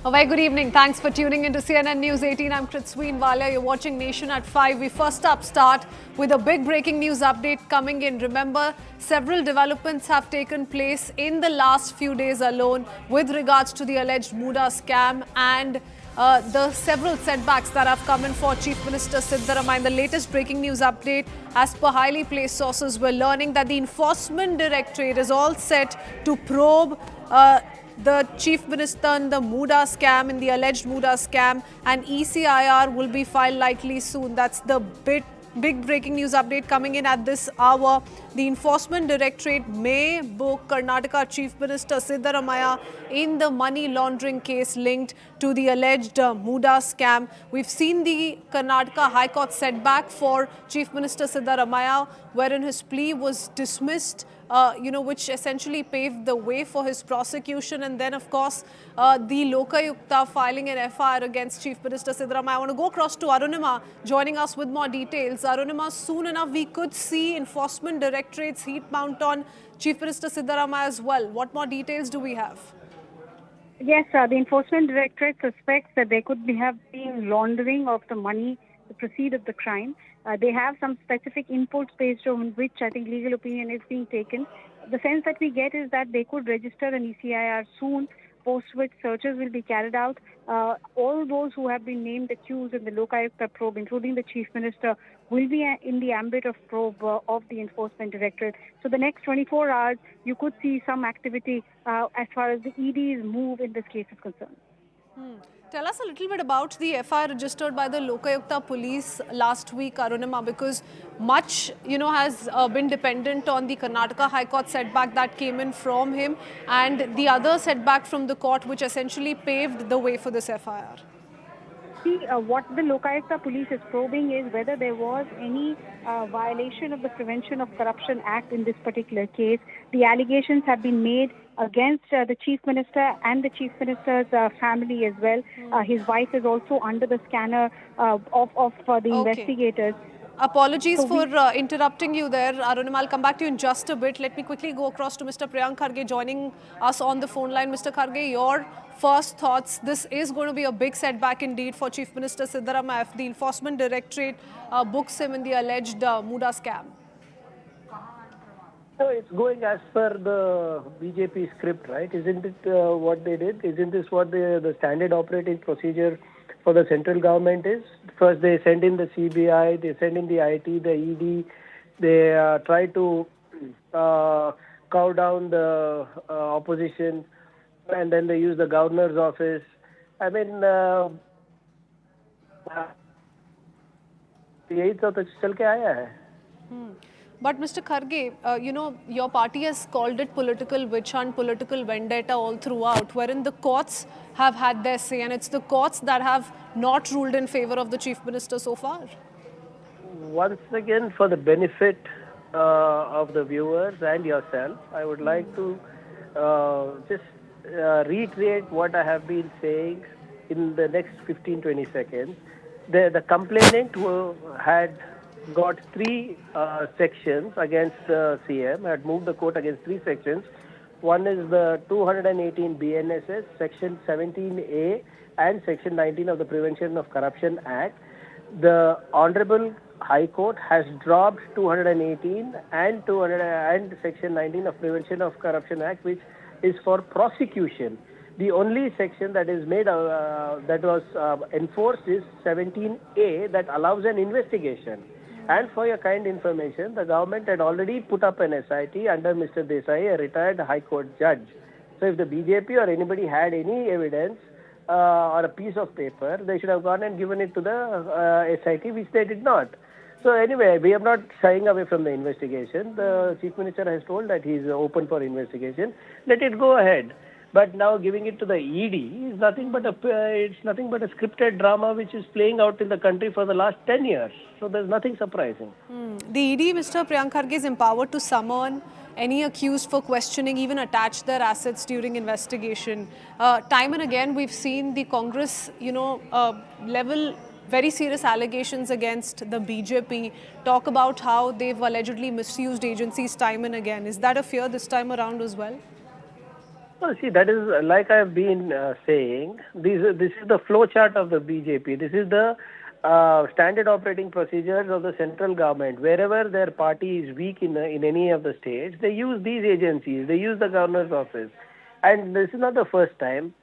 A very good evening. Thanks for tuning into CNN News 18. I'm Kritsween Walia. You're watching Nation at 5. We first up start with a big breaking news update coming in. Remember, several developments have taken place in the last few days alone with regards to the alleged MUDA scam and the several setbacks that have come in for Chief Minister Siddaramaiah. In the latest breaking news update, as per highly placed sources, we're learning that the Enforcement Directorate is all set to probe the Chief Minister in the MUDA scam, in the alleged MUDA scam, and ECIR will be filed likely soon. That's the big breaking news update coming in at this hour. The Enforcement Directorate may book Karnataka Chief Minister Siddaramaiah in the money laundering case linked to the alleged MUDA scam. We've seen the Karnataka High Court setback for Chief Minister Siddaramaiah, wherein his plea was dismissed, which essentially paved the way for his prosecution. And then, of course, the Lokayukta filing an FIR against Chief Minister Siddaramaiah. I want to go across to Arunima, joining us with more details. Arunima, soon enough, we could see Enforcement Directorate's heat mount on Chief Minister Siddaramaiah as well. What more details do we have? Yes, the Enforcement Directorate suspects that there could have been laundering of the money, the proceeds of the crime. They have some specific inputs based on which I think legal opinion is being taken. The sense that we get is that they could register an ECIR soon, post which searches will be carried out. All those who have been named accused in the Lokayukta probe, including the Chief Minister, will be in the ambit of probe of the Enforcement Directorate. So the next 24 hours, you could see some activity as far as the ED's move in this case is concerned. Tell us a little bit about the FIR registered by the Lokayukta police last week, Arunima, because much, has been dependent on the Karnataka High Court setback that came in from him and the other setback from the court, which essentially paved the way for this FIR. See, what the Lokayukta police is probing is whether there was any violation of the Prevention of Corruption Act in this particular case. The allegations have been made against the Chief Minister and the Chief Minister's family as well. His wife is also under the scanner of the investigators. Apologies for interrupting you there, Arunima. I'll come back to you in just a bit. Let me quickly go across to Mr. Priyank Kharge joining us on the phone line. Mr. Kharge, your first thoughts. This is going to be a big setback indeed for Chief Minister Siddaramaiah if the Enforcement Directorate books him in the alleged MUDA scam. So it's going as per the BJP script, right? Isn't it what they did? Isn't this what the standard operating procedure for the central government is? First they send in the CBI, they send in the IT, the ED, they try to cow down the opposition, and then they use the governor's office. I mean, the 8th of चल के आया है. But Mr. Kharge, your party has called it political witch hunt, political vendetta all throughout, wherein the courts have had their say, and it's the courts that have not ruled in favor of the Chief Minister so far. Once again, for the benefit of the viewers and yourself, I would like to just reiterate what I have been saying in the next 15-20 seconds. The complainant who had got 3 sections against the CM, had moved the court against 3 sections. One is the 218 BNSS, Section 17A and Section 19 of the Prevention of Corruption Act. The Honorable High Court has dropped 218 and Section 19 of Prevention of Corruption Act, which is for prosecution. The only section that is made that was enforced is 17A, that allows an investigation. And for your kind information, the government had already put up an SIT under Mr. Desai, a retired High Court judge. So if the BJP or anybody had any evidence or a piece of paper, they should have gone and given it to the SIT, which they did not. So anyway, we are not shying away from the investigation. The Chief Minister has told that he is open for investigation. Let it go ahead. But now giving it to the ED is nothing but a scripted drama which is playing out in the country for the last 10 years. So there's nothing surprising. The ED, Mr. Priyank Kharge, is empowered to summon any accused for questioning, even attach their assets during investigation. Time and again, we've seen the Congress, level very serious allegations against the BJP, talk about how they've allegedly misused agencies time and again. Is that a fear this time around as well? Well, see, that is like I have been saying. This is the flow chart of the BJP. This is the standard operating procedures of the central government. Wherever their party is weak in any of the states, they use these agencies. They use the governor's office, and this is not the first time.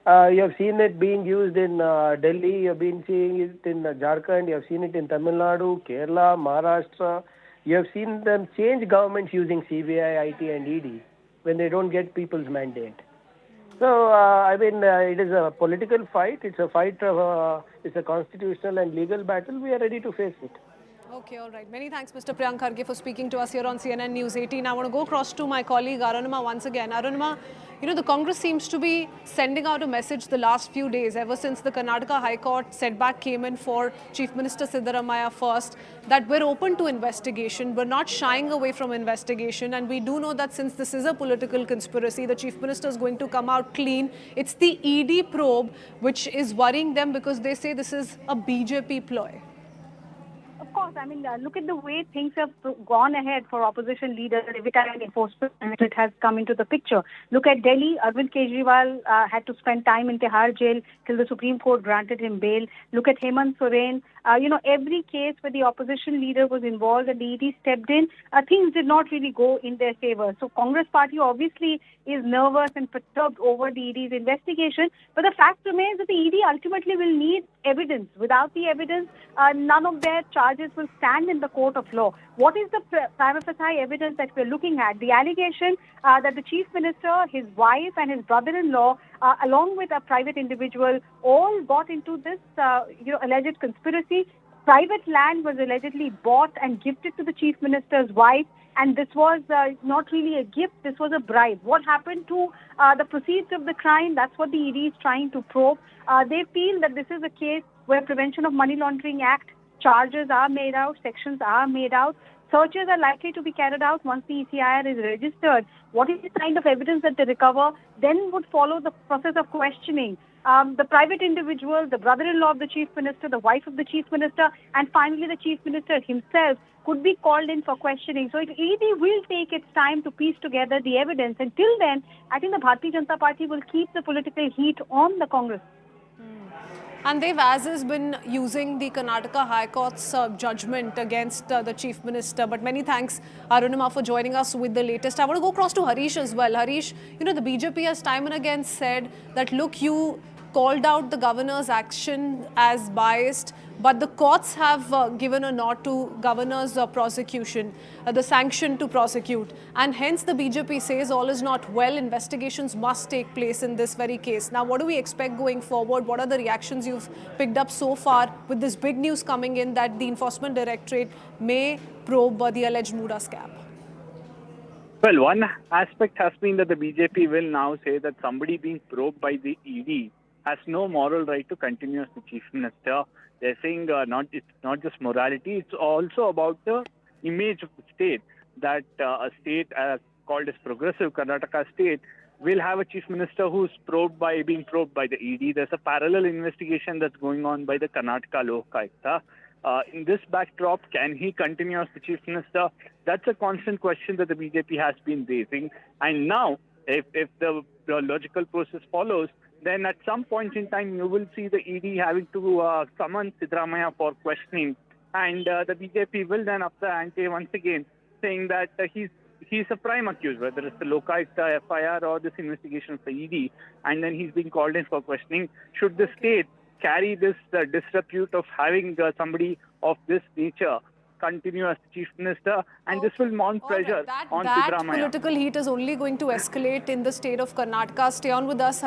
You have seen it being used in Delhi. You have been seeing it in Jharkhand. You have seen it in Tamil Nadu, Kerala, Maharashtra. You have seen them change governments using CBI, IT, and ED when they don't get people's mandate. So, it is a political fight. It's a fight of, it's a constitutional and legal battle. We are ready to face it. Okay, all right. Many thanks, Mr. Priyank Kharge, for speaking to us here on CNN News 18. I want to go across to my colleague Arunima once again. Arunima, the Congress seems to be sending out a message the last few days, ever since the Karnataka High Court setback came in for Chief Minister Siddaramaiah first, that we're open to investigation. We're not shying away from investigation. And we do know that since this is a political conspiracy, the Chief Minister is going to come out clean. It's the ED probe which is worrying them because they say this is a BJP ploy. Of course, look at the way things have gone ahead for opposition leaders every time Enforcement Directorate has come into the picture. Look at Delhi. Arvind Kejriwal had to spend time in Tihar jail till the Supreme Court granted him bail. Look at Hemant Soren. Every case where the opposition leader was involved and the ED stepped in, things did not really go in their favor. So Congress party obviously is nervous and perturbed over the ED's investigation. But the fact remains that the ED ultimately will need evidence. Without the evidence, none of their charges will stand in the court of law. What is the prima facie evidence that we're looking at? The allegation that the Chief Minister, his wife and his brother-in-law, along with a private individual, all got into this alleged conspiracy. Private land was allegedly bought and gifted to the Chief Minister's wife, and this was not really a gift, this was a bribe. What happened to the proceeds of the crime? That's what the ED is trying to probe. They feel that this is a case where Prevention of Money Laundering Act charges are made out, sections are made out. Searches are likely to be carried out once the ECIR is registered. What is the kind of evidence that they recover? Then would follow the process of questioning. The private individual, the brother-in-law of the Chief Minister, the wife of the Chief Minister, and finally the Chief Minister himself could be called in for questioning. So ED will take its time to piece together the evidence. Until then, I think the Bharatiya Janata Party will keep the political heat on the Congress. And they've, as is, been using the Karnataka High Court's judgment against the Chief Minister. But many thanks, Arunima, for joining us with the latest. I want to go across to Harish as well. Harish, the BJP has time and again said that, look, you called out the governor's action as biased, but the courts have given a nod to governor's prosecution, the sanction to prosecute. And hence the BJP says all is not well. Investigations must take place in this very case. Now, what do we expect going forward? What are the reactions you've picked up so far with this big news coming in that the Enforcement Directorate may probe the alleged MUDA scam? Well, one aspect has been that the BJP will now say that somebody being probed by the ED has no moral right to continue as the Chief Minister. They're saying it's not just morality, it's also about the image of the state, that a state called as progressive, Karnataka state, will have a Chief Minister who's being probed by the ED. There's a parallel investigation that's going on by the Karnataka Lokayukta. In this backdrop, can he continue as the Chief Minister? That's a constant question that the BJP has been raising. And now, if the logical process follows, then at some point in time, you will see the ED having to summon Siddaramaiah for questioning. And the BJP will then up the ante once again, saying that he's a prime accused, whether it's the Lokayukta FIR or this investigation of the ED. And then he's being called in for questioning. Should the state carry this disrepute of having somebody of this nature continue as Chief Minister, and this will mount pressure on Siddaramaiah. That political heat is only going to escalate in the state of Karnataka. Stay on with us.